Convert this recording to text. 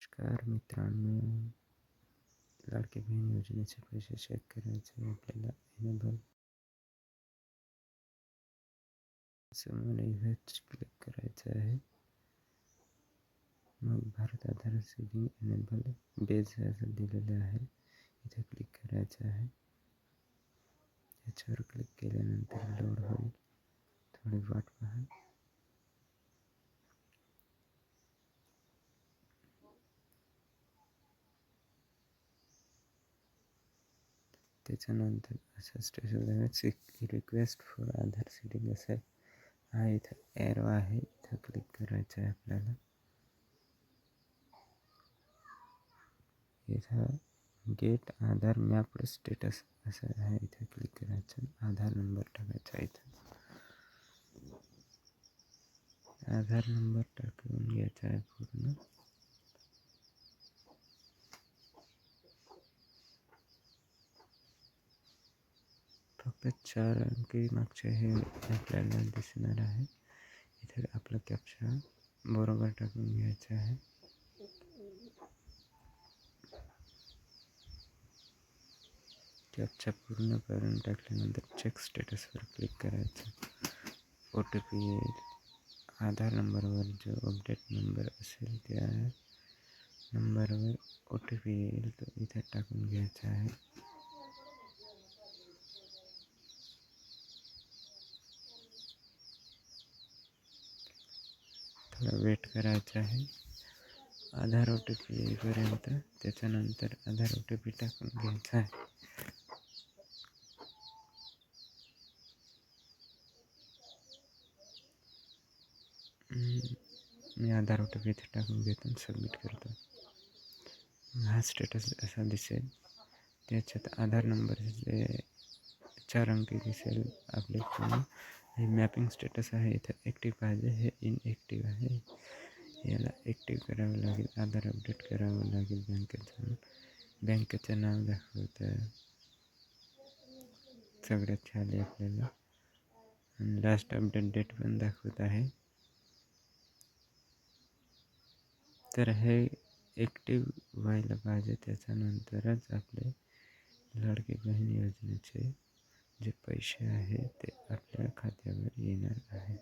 नमस्कार मित्रांनो, लाडकी बहीण योजनेचे पैसे चेक करायचे आहे आपल्याला. एनेबल समोर इव्हेंट्स क्लिक करायचं आहे. मग भारत आधार सीडिंग एनेबल बेस असं दिलेलं आहे, इथे क्लिक करायचं आहे. याच्यावर क्लिक केल्यानंतर लोड होईल, थोडी वाट पहा. त्याच्यानंतर असं station request for Aadhaar seeding असं हा इथं एरो आहे, इथं क्लिक करायचं आहे आपल्याला. इथं गेट आधार मॅप्ड स्टेटस असं आहे, इथे क्लिक करायचं. आधार नंबर टाकायचा इथं. आधार नंबर टाकून घ्यायचा आहे पूर्ण. फक्त 4 अंकी मागचे हे आपल्याला दिसणार आहे. इथे आपला कॅप्चा बरोबर टाकून घ्यायचा आहे. कॅप्चा पूर्ण करून टाकल्यानंतर चेक स्टेटसवर क्लिक करायचं. OTP येईल. आधार नंबरवर जो अपडेट नंबर असेल त्या नंबरवर OTP येईल, तो इथे टाकून घ्यायचा आहे. थोडा वेट करायचा आहे आधार OTP येईपर्यंत. त्याच्यानंतर आधार OTP टाकून घ्यायचा आहे. मी आधार OTP इथे टाकून घेतो, सबमिट करतो. हा स्टेटस असा दिसेल. त्याच्यात आधार नंबरचे 4 अंकी दिसेल आपले पूर्ण. हे मॅपिंग स्टेटस आहे, इथं ॲक्टिव्ह पाहिजे, हे इनॲक्टिव्ह आहे. याला ॲक्टिव्ह करावं लागेल, आधार अपडेट करावं लागेल बँकेत जाऊन. बँकेचं नाव दाखवतं, सगळ्यात खाली आपल्याला. आणि लास्ट अपडेट डेट पण दाखवत आहे. तर हे ॲक्टिव्ह व्हायला पाहिजे, त्याच्यानंतरच आपले लाडकी बहीण योजनेचे जे पैसे आहे ते आपल्या खात्यावर येणार आहे.